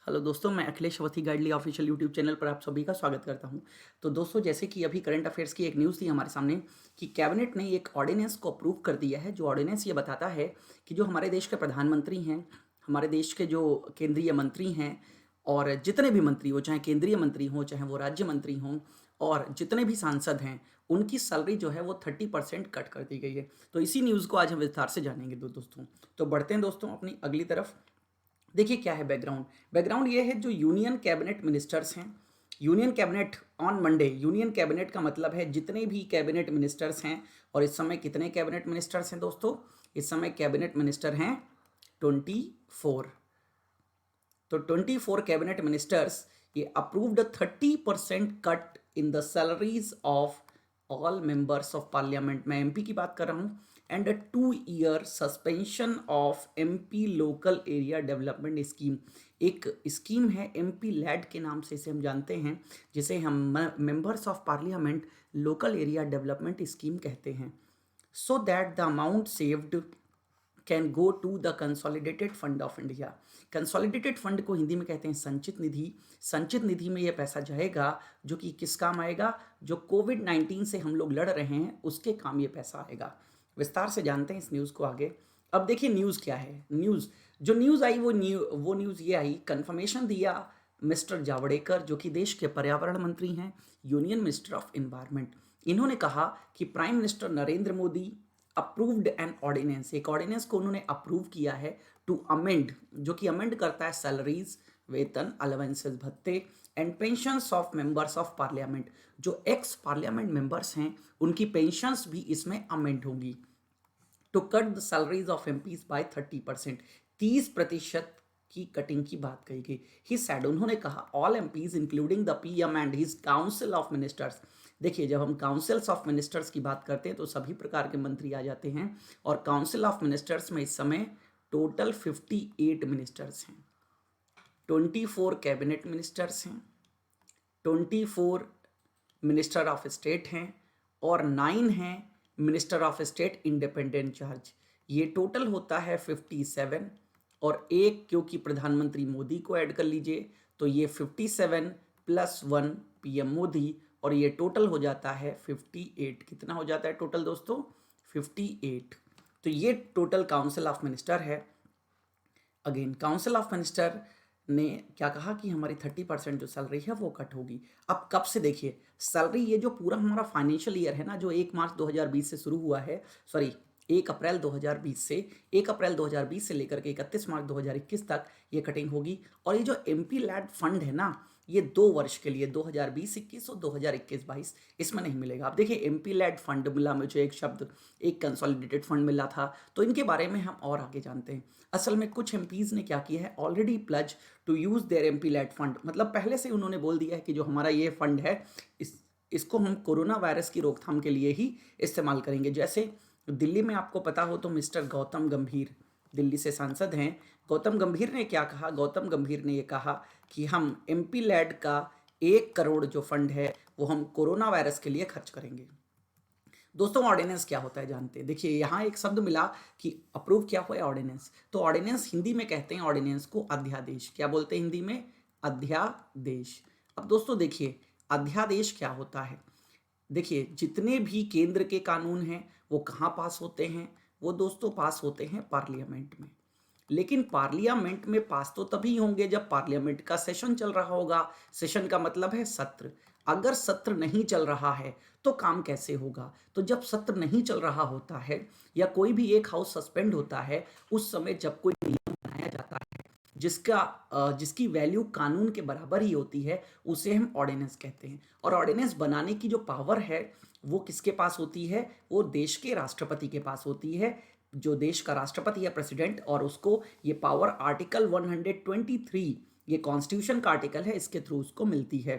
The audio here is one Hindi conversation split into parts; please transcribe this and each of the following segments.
हेलो दोस्तों, मैं Akhilesh Awasthi गाइडली official YouTube channel पर आप सभी का स्वागत करता हूं। तो दोस्तों, जैसे कि अभी करंट अफेयर्स की एक न्यूज़ थी हमारे सामने कि कैबिनेट ने एक ऑर्डिनेंस को अप्रूव कर दिया है। जो ऑर्डिनेंस ये बताता है कि जो हमारे देश के प्रधानमंत्री हैं, हमारे देश के जो केंद्रीय मंत्री हैं और जितने भी मंत्री हो, चाहे केंद्रीय मंत्री हों, चाहे वो राज्य मंत्री हों, और जितने भी सांसद हैं, उनकी सैलरी जो है वो 30% कट कर दी गई है। तो इसी न्यूज़ को आज हम विस्तार से जानेंगे दोस्तों। तो बढ़ते हैं दोस्तों अपनी अगली तरफ। देखिए क्या है बैकग्राउंड। बैकग्राउंड ये है, जो यूनियन कैबिनेट मिनिस्टर्स हैं, union cabinet on Monday, union cabinet का मतलब है जितने भी कैबिनेट मिनिस्टर्स हैं। और इस समय कितने कैबिनेट मिनिस्टर्स हैं दोस्तों? इस समय कैबिनेट मिनिस्टर हैं 24। तो 24 कैबिनेट मिनिस्टर्स ये approved 30% cut in the salaries of all members of parliament. मैं एमपी की बात कर रहा हूं। And 2 year suspension of MP local area development scheme. एक स्कीम है एमपी लैड के नाम से इसे हम जानते हैं, जिसे हम members of parliament local area development scheme कहते हैं। So that the amount saved can go to the consolidated fund of India. Consolidated fund को हिंदी में कहते हैं संचित निधि। संचित निधि में यह पैसा जाएगा, जो कि किस काम आएगा? जो कोविड-19 से हम लोग लड़ रहे हैं उसके काम ये पैसा आएगा। विस्तार से जानते हैं इस न्यूज़ को आगे। अब देखिए न्यूज़ क्या है। न्यूज़ आई, वो न्यूज़ ये आई, कंफर्मेशन दिया मिस्टर जावड़ेकर, जो कि देश के पर्यावरण मंत्री हैं, यूनियन मिनिस्टर ऑफ एनवायरनमेंट। इन्होंने कहा कि prime minister Narendra Modi approved an ordinance, एक ऑर्डिनेंस को उन्होंने अप्रूव किया है टू अमेंड, जो कि अमेंड करता है सैलरीज, वेतन, अलावेंसेस, भत्ते and pensions of members of parliament. जो एक्स पार्लियामेंट मेंबर्स हैं उनकी पेंशंस भी इसमें अमेंड होंगी। To cut the salaries of MPs by 30%, 30% की कटिंग की बात कही गई। ही सैड, उन्होंने कहा, all MPs including the PM and his council of ministers. देखिए, जब हम काउंसिल्स ऑफ मिनिस्टर्स की बात करते हैं तो सभी प्रकार के मंत्री आ जाते हैं, और काउंसिल ऑफ मिनिस्टर्स में इस समय टोटल 58 मिनिस्टर्स हैं। 24 कैबिनेट मिनिस्टर्स हैं, 24 मिनिस्टर ऑफ स्टेट हैं, और 9 हैं minister of state independent charge. ये टोटल होता है 57, और एक क्योंकि प्रधानमंत्री मोदी को ऐड कर लीजिए तो ये 57 प्लस 1 पीएम मोदी, और ये टोटल हो जाता है 58। कितना हो जाता है टोटल दोस्तों? 58। तो ये टोटल काउंसिल ऑफ मिनिस्टर है। अगेन काउंसिल ऑफ मिनिस्टर ने क्या कहा कि हमारी 30% जो सैलरी है वो कट होगी। अब कब से? देखिए, सैलरी, ये जो पूरा हमारा फाइनेंशियल ईयर है ना, जो 1 मार्च 2020 से शुरू हुआ है, सॉरी 1 अप्रैल 2020 से, 1 अप्रैल 2020 से लेकर के 31 मार्च 2021 तक ये कटिंग होगी। और ये जो एमपी लैड फंड है ना, ये 2 वर्ष के लिए 2020-21 और 2021-22 इसमें नहीं मिलेगा। अब देखिए, एमपी लैड फंड मिला मुझे एक शब्द, एक कंसोलिडेटेड फंड मिला था, तो इनके बारे में हम और आगे जानते हैं। असल में कुछ एमपीज ने क्या किया है, already pledge to use their MP LAD fund, मतलब पहले से उन्होंने बोल दिया है कि जो हमारा ये फंड है इसको हम कोरोना वायरस की रोकथाम के लिए ही इस्तेमाल करेंगे। जैसे दिल्ली में आपको पता हो तो मिस्टर गौतम गंभीर, दिल्ली से सांसद हैं, गौतम गंभीर ने क्या कहा? गौतम गंभीर ने ये कहा कि हम एमपी लैड का 1 करोड़ जो फंड है वो हम कोरोना वायरस के लिए खर्च करेंगे। दोस्तों, ऑर्डिनेंस क्या होता है जानते हैं। देखिए, यहाँ एक शब्द मिला कि अप्रूव क्या हुआ है, ऑर्डिनेंस। तो ऑर्डिनेंस हिंदी में कहते हैं ऑर्डिनेंस को अध्यादेश। क्या बोलते हैं हिंदी में? अध्यादेश। अब दोस्तों देखिए, अध्यादेश क्या होता है। देखिए, जितने भी केंद्र के कानून हैं वो कहाँ पास होते हैं? वो दोस्तों पास होते हैं पार्लियामेंट में। लेकिन पार्लियामेंट में पास तो तभी होंगे जब पार्लियामेंट का सेशन चल रहा होगा। सेशन का मतलब है सत्र। अगर सत्र नहीं चल रहा है तो काम कैसे होगा? तो जब सत्र नहीं चल रहा होता है या कोई भी एक हाउस सस्पेंड होता है, उस समय जब कोई नियम बनाया जाता है जिसकी वैल्यू कानून के बराबर ही होती है, उसे हम ऑर्डिनेंस कहते हैं। और ऑर्डिनेंस बनाने की जो पावर है वो किसके पास होती है? वो देश के राष्ट्रपति के पास होती है, जो देश का राष्ट्रपति है, प्रेसिडेंट, और उसको ये पावर आर्टिकल 123, ये कॉन्स्टिट्यूशन का आर्टिकल है, इसके थ्रू उसको मिलती है।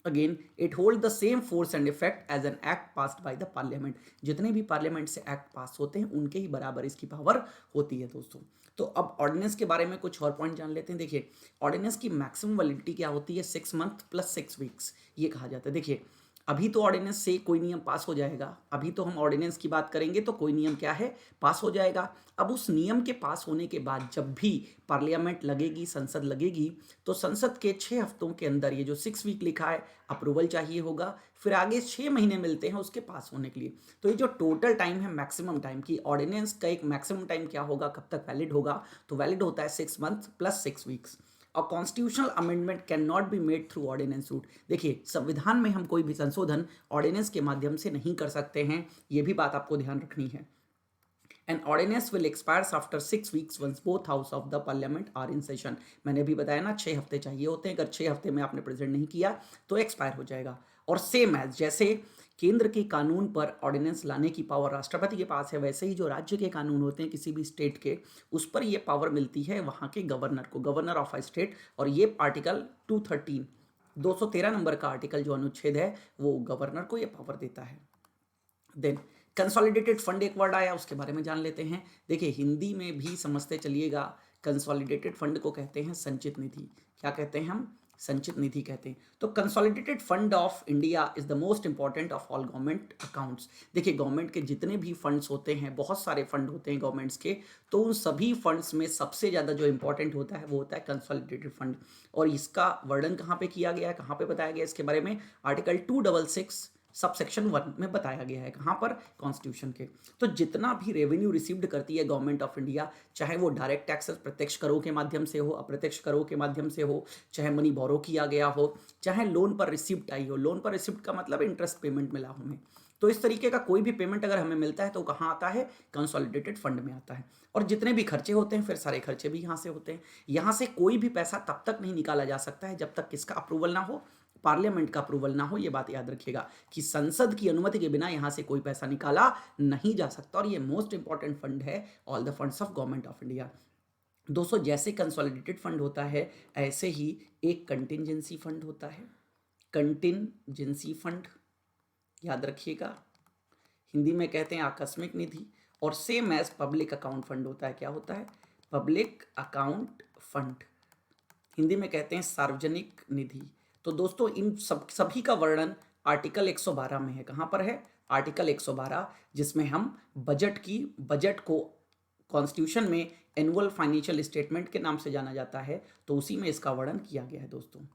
Again it hold the same force and effect as an act passed by the parliament. जितने भी पार्लियामेंट से एक्ट पास होते हैं उनके ही बराबर इसकी पावर होती है दोस्तों। तो अब ऑर्डिनेंस के बारे में कुछ और पॉइंट जान लेते हैं। देखिए, ऑर्डिनेंस की मैक्सिमम वैलिडिटी क्या होती है? 6 मंथ प्लस 6 वीक्स, ये कहा जाता है। देखिए, अभी तो ऑर्डिनेंस से कोई नियम पास हो जाएगा, अभी तो हम ऑर्डिनेंस की बात करेंगे तो कोई नियम क्या है, पास हो जाएगा। अब उस नियम के पास होने के बाद जब भी पार्लियामेंट लगेगी, संसद लगेगी, तो संसद के 6 हफ्तों के अंदर, ये जो 6 वीक लिखा है, अप्रूवल चाहिए होगा, फिर आगे 6 महीने मिलते हैं उसके पास होने के लिए। तो ये जो टोटल टाइम है, मैक्सिमम टाइम की ऑर्डिनेंस का एक मैक्सिमम टाइम क्या होगा, कब तक वैलिड होगा, तो वैलिड होता है 6 मंथ प्लस 6 वीक्स। और constitutional amendment cannot be made through ordinance route. देखिए, संविधान में हम कोई भी संशोधन ऑर्डिनेंस के माध्यम से नहीं कर सकते हैं, ये भी बात आपको ध्यान रखनी है। An ordinance will expires after 6 weeks once both house of the parliament are in session। मैंने अभी बताया ना, 6 हफ्ते चाहिए होते हैं, अगर 6 हफ्ते में आपने प्रेजेंट नहीं किया तो एक्सपायर हो जाएगा। और सेम एज जैसे केंद्र के कानून पर ऑर्डिनेंस लाने की पावर राष्ट्रपति के पास है, वैसे ही जो राज्य के कानून होते हैं किसी भी स्टेट के, उस पर ये पावर मिलती है वहाँ के गवर्नर को, गवर्नर ऑफ अ स्टेट। और ये आर्टिकल 213 नंबर का आर्टिकल जो अनुच्छेद है, वो गवर्नर को ये पावर देता है। देन कंसोलिडेटेड फंड, एक वर्ड आया, उसके बारे में जान लेते हैं। देखिए, हिंदी में भी समझते चलिएगा, कंसोलिडेटेड फंड को कहते हैं संचित निधि। क्या कहते हैं हम, संचित निधि कहते हैं। तो consolidated fund of India is the most important of all government accounts. देखिए, गवर्नमेंट के जितने भी फंड्स होते हैं, बहुत सारे फंड होते हैं गवर्नमेंट्स के, तो उन सभी फंड्स में सबसे ज़्यादा जो इंपॉर्टेंट होता है वो होता है कंसोलिडेटेड फंड। और इसका वर्णन कहाँ पे किया गया है, कहाँ पे बताया गया है इसके बारे में, आर्टिकल 266 सबसेक्शन 1 में बताया गया है। कहाँ पर, कॉन्स्टिट्यूशन के। तो जितना भी रेवेन्यू रिसीव्ड करती है गवर्नमेंट ऑफ इंडिया, चाहे वो डायरेक्ट टैक्सेस प्रत्यक्ष करों के माध्यम से हो, अप्रत्यक्ष करों के माध्यम से हो, चाहे मनी बोरो किया गया हो, चाहे लोन पर रिसिप्ट आई हो, लोन पर रिसिप्ट का मतलब इंटरेस्ट पेमेंट मिला हो हमें, तो इस तरीके का कोई भी पेमेंट अगर हमें मिलता है तो कहाँ आता है, कंसोलिडेटेड फंड में आता है। और जितने भी खर्चे होते हैं, फिर सारे खर्चे भी यहाँ से होते हैं। यहाँ से कोई भी पैसा तब तक नहीं निकाला जा सकता है जब तक किसका अप्रूवल ना हो, पार्लियामेंट का अप्रूवल ना हो। ये बात याद रखिएगा कि संसद की अनुमति के बिना यहाँ से कोई पैसा निकाला नहीं जा सकता। और ये मोस्ट इंपॉर्टेंट फंड है, all the funds of government of India. दोस्तों, जैसे कंसोलिडेटेड फंड होता है, ऐसे ही एक कंटिंजेंसी फंड होता है, कंटिंजेंसी फंड, याद रखिएगा, हिंदी में कहते हैं आकस्मिक निधि। और same as public account fund होता है, क्या होता है, पब्लिक अकाउंट फंड, हिंदी में कहते हैं सार्वजनिक निधि। तो दोस्तों, इन सभी का वर्णन आर्टिकल 112 में है। कहाँ पर है, आर्टिकल 112, जिसमें हम बजट को कॉन्स्टिट्यूशन में एनुअल फाइनेंशियल स्टेटमेंट के नाम से जाना जाता है, तो उसी में इसका वर्णन किया गया है दोस्तों।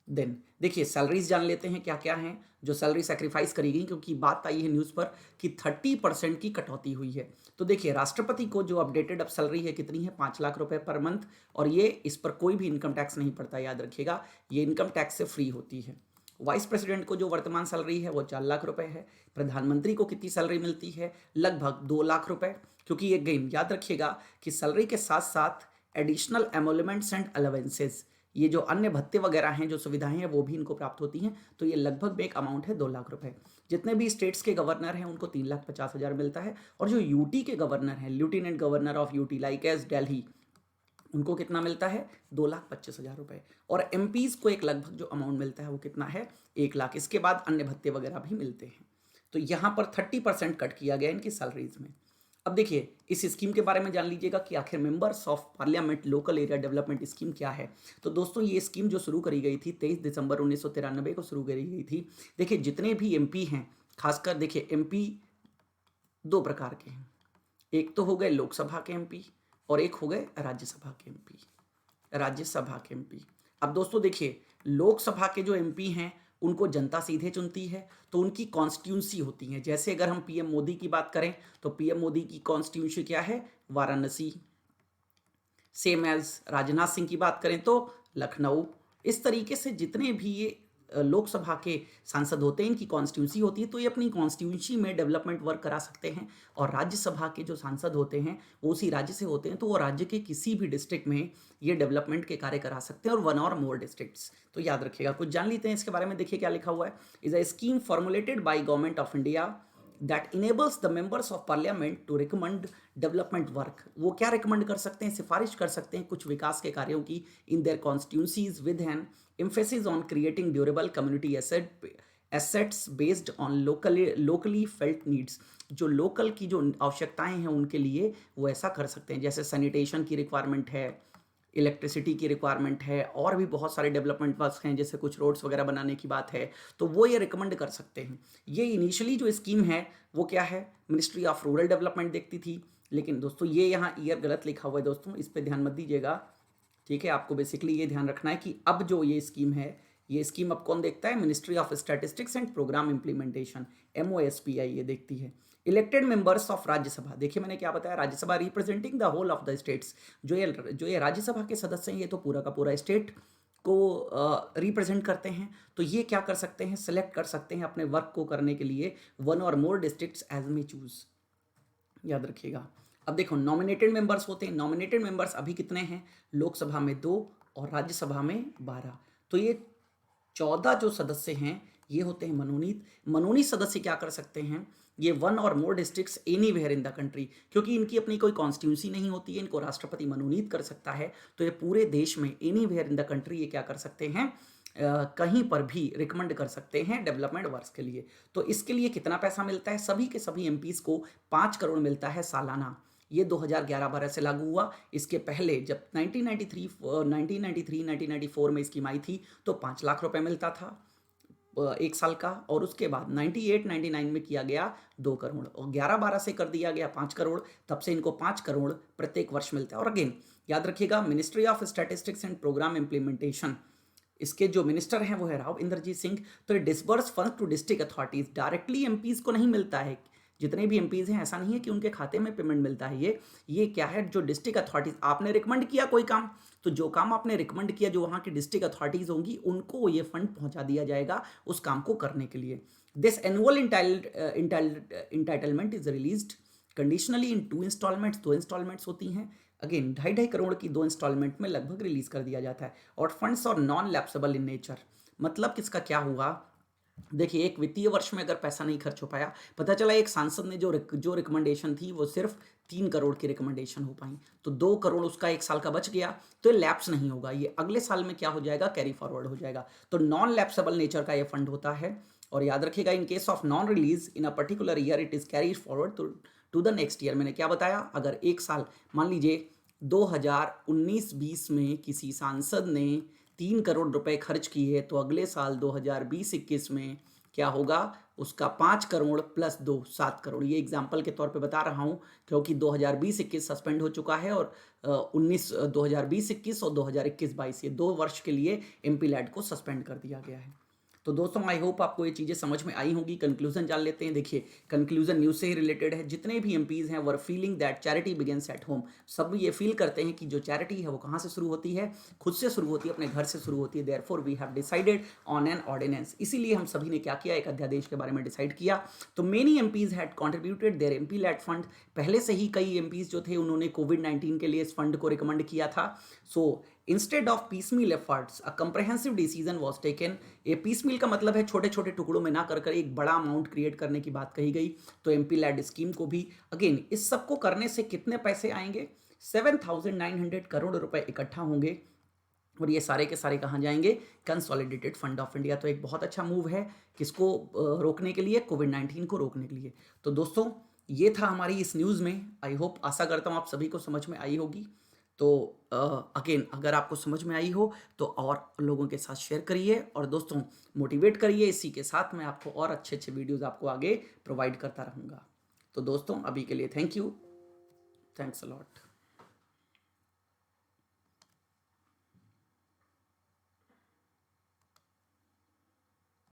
देन देखिए, सैलरीज जान लेते हैं क्या क्या हैं जो सैलरी सेक्रीफाइस करी गई, क्योंकि बात आई है न्यूज़ पर कि 30% की कटौती हुई है। तो देखिए, राष्ट्रपति को जो अपडेटेड अब सैलरी है कितनी है, 5 लाख रुपए पर मंथ। और ये, इस पर कोई भी इनकम टैक्स नहीं पड़ता, याद रखिएगा, ये इनकम टैक्स से फ्री होती है। वाइस प्रेसिडेंट को जो वर्तमान सैलरी है वो 4 लाख रुपए है। प्रधानमंत्री को कितनी सैलरी मिलती है, लगभग 2 लाख रुपए। क्योंकि ये गेन याद रखिएगा कि सैलरी के साथ साथ एडिशनल एमोलमेंट्स एंड अलावेंसेज, ये जो अन्य भत्ते वगैरह हैं, जो सुविधाएं हैं, वो भी इनको प्राप्त होती हैं। तो ये लगभग एक अमाउंट है 2 लाख रुपए। जितने भी स्टेट्स के गवर्नर हैं उनको 3,50,000 मिलता है। और जो यूटी के गवर्नर हैं, lieutenant governor of UT like as Delhi, उनको कितना मिलता है, 2,25,000 रुपए। और एमपीज को एक लगभग जो अमाउंट मिलता है वो कितना है, 1 लाख। इसके बाद अन्य भत्ते वगैरह भी मिलते हैं। तो यहाँ पर 30% कट किया गया इनकी सैलरीज में। अब देखिए, इस स्कीम के बारे में जान लीजिएगा कि आखिर members of parliament local area development scheme क्या है। तो दोस्तों, ये स्कीम जो शुरू करी गई थी 23 दिसंबर 1993 को शुरू करी गई थी। देखिए, जितने भी एमपी हैं, खासकर देखिए एमपी 2 प्रकार के हैं, एक तो हो गए लोकसभा के एमपी और एक हो गए राज्यसभा के एमपी, राज्यसभा के एमपी। अब दोस्तों देखिए, लोकसभा के जो एमपी हैं उनको जनता सीधे चुनती है, तो उनकी कॉन्स्टिट्यूंसी होती है। जैसे अगर हम पीएम मोदी की बात करें तो पीएम मोदी की कॉन्स्टिट्यूंसी क्या है, वाराणसी। सेम एज राजनाथ सिंह की बात करें तो लखनऊ। इस तरीके से जितने भी ये लोकसभा के सांसद होते हैं, इनकी कॉन्स्टिट्यूंसी होती है, तो ये अपनी कॉन्स्टिट्यूंसी में डेवलपमेंट वर्क करा सकते हैं। और राज्यसभा के जो सांसद होते हैं वो उसी राज्य से होते हैं, तो वो राज्य के किसी भी डिस्ट्रिक्ट में ये डेवलपमेंट के कार्य करा सकते हैं, और 1 और मोर डिस्ट्रिक्ट्स। तो याद रखिएगा, कुछ जान लेते हैं इसके बारे में। देखिए क्या लिखा हुआ है, is a scheme formulated by government of India that enables the members of parliament to recommend development work. वो क्या रिकमेंड कर सकते हैं, सिफारिश कर सकते हैं कुछ विकास के कार्यों की in their constituencies with N emphasis on creating durable community assets based on locally felt needs. जो लोकल की जो आवश्यकताएं हैं उनके लिए वो ऐसा कर सकते हैं, जैसे सैनिटेशन की रिक्वायरमेंट है, इलेक्ट्रिसिटी की रिक्वायरमेंट है और भी बहुत सारे डेवलपमेंट वर्क्स हैं, जैसे कुछ रोड्स वगैरह बनाने की बात है, तो वो ये रिकमेंड कर सकते हैं। ये इनिशियली जो स्कीम है वो क्या है, मिनिस्ट्री ऑफ रूरल डेवलपमेंट देखती थी, लेकिन दोस्तों ये यहाँ ईयर गलत लिखा हुआ है दोस्तों, इस पर ध्यान मत दीजिएगा। ठीक है, आपको बेसिकली ये ध्यान रखना है कि अब जो ये स्कीम है, ये स्कीम अब कौन देखता है, ministry of statistics and programme implementation, MOSPI ये देखती है। इलेक्टेड मेंबर्स ऑफ राज्यसभा, देखिए मैंने क्या बताया, Rajya Sabha representing the whole of the states, जो ये राज्यसभा के सदस्य हैं ये तो पूरा का पूरा स्टेट को रिप्रेजेंट करते हैं। तो ये क्या कर सकते हैं, सेलेक्ट कर सकते हैं अपने वर्क को करने के लिए वन और more districts as may choose, याद रखिएगा। अब देखो नॉमिनेटेड मेंबर्स होते हैं, नॉमिनेटेड मेंबर्स अभी कितने हैं, लोकसभा में 2 और राज्यसभा में 12, तो ये 14 जो सदस्य हैं ये होते हैं मनोनीत। मनोनीत सदस्य क्या कर सकते हैं, ये वन और more districts anywhere in the country, क्योंकि इनकी अपनी कोई कॉन्स्टिट्यूंसी नहीं होती है, इनको राष्ट्रपति मनोनीत कर सकता है, तो ये पूरे देश में एनीवेयर इन द कंट्री ये क्या कर सकते हैं, कहीं पर भी रिकमेंड कर सकते हैं डेवलपमेंट वर्क्स के लिए। तो इसके लिए कितना पैसा मिलता है, सभी के सभी एमपीज को 5 करोड़ मिलता है सालाना। ये 2011-12 से लागू हुआ, इसके पहले जब 1994 में स्कीम आई थी तो 5 लाख रुपए मिलता था एक साल का, और उसके बाद 98-99 में किया गया 2 करोड़, और 11-12 से कर दिया गया 5 करोड़, तब से इनको 5 करोड़ प्रत्येक वर्ष मिलता है। और अगेन याद रखिएगा, ministry of statistics and programme implementation, इसके जो मिनिस्टर हैं वो है राव इंद्रजीत सिंह। तो ये disburse fund to district authorities, directly MPs को नहीं मिलता है, जितने भी एमपीज हैं ऐसा नहीं है कि उनके खाते में पेमेंट मिलता है, ये क्या है, जो डिस्ट्रिक्ट अथॉरिटीज, आपने रिकमेंड किया कोई काम, तो जो काम आपने रिकमेंड किया, जो वहाँ की डिस्ट्रिक्ट अथॉरिटीज होंगी उनको ये फंड पहुँचा दिया जाएगा उस काम को करने के लिए। This annual entitlement is released conditionally in 2 instalments, 2 instalments होती हैं। अगेन 2.5 करोड़ की 2 इंस्टॉलमेंट में लगभग रिलीज कर दिया जाता है। और फंड्स और नॉन लैप्सेबल इन नेचर, मतलब किसका क्या हुआ, देखिए एक वित्तीय वर्ष में अगर पैसा नहीं खर्च हो पाया, पता चला एक सांसद ने जो रिकमेंडेशन थी वो सिर्फ 3 करोड़ की रिकमेंडेशन हो पाई, तो 2 करोड़ उसका एक साल का बच गया, तो ये लैप्स नहीं होगा, ये अगले साल में क्या हो जाएगा, कैरी फॉरवर्ड हो जाएगा। तो नॉन लैप्सेबल नेचर का ये फंड होता है। और याद रखिएगा, in case of non release in a particular year it is carry forward to the next year. मैंने क्या बताया, अगर एक साल मान लीजिए 2019-20 में किसी सांसद ने 3 करोड़ रुपए खर्च किए, तो अगले साल 2020-21 में क्या होगा, उसका 5 करोड़ प्लस 2 7 करोड़। ये एग्जाम्पल के तौर पे बता रहा हूँ, क्योंकि 2020-21 सस्पेंड हो चुका है, और 2020-21 और 2021-22 ये 2 वर्ष के लिए एमपी लैड को सस्पेंड कर दिया गया है। तो दोस्तों आई होप आपको ये चीज़ें समझ में आई होंगी। कंक्लूजन जान लेते हैं। देखिए कंक्लूजन न्यूज़ से ही रिलेटेड है। जितने भी एमपीज़ हैं were feeling that charity begins at home, सब ये फील करते हैं कि जो चैरिटी है वो कहाँ से शुरू होती है, खुद से शुरू होती है, अपने घर से शुरू होती है। Therefore we have decided on an ordinance, इसीलिए हम सभी ने क्या किया, एक अध्यादेश के बारे में डिसाइड किया। तो many MPs had contributed their MP LAD fund, पहले से ही कई एमपीज़ जो थे उन्होंने कोविड-19 के लिए इस फंड को रिकमेंड किया था। So instead of piecemeal efforts a comprehensive decision was taken. ये पीसमील का मतलब है छोटे छोटे टुकड़ों में ना कर एक बड़ा अमाउंट क्रिएट करने की बात कही गई। तो एमपी लैड स्कीम को भी अगेन इस सब को करने से कितने पैसे आएंगे, 7,900 करोड़ रुपए इकट्ठा होंगे, और ये सारे के सारे कहाँ जाएंगे, कंसोलिडेटेड फंड ऑफ इंडिया। तो एक बहुत अच्छा मूव है किसको रोकने के लिए, कोविड-19 को रोकने के लिए। तो दोस्तों ये था हमारी इस न्यूज़ में। आई होप, आशा करता हूँ आप सभी को समझ में आई होगी। तो अगेन अगर आपको समझ में आई हो तो और लोगों के साथ शेयर करिए, और दोस्तों मोटिवेट करिए। इसी के साथ मैं आपको और अच्छे अच्छे वीडियोज़ आपको आगे प्रोवाइड करता रहूँगा। तो दोस्तों अभी के लिए thank you, thanks a lot.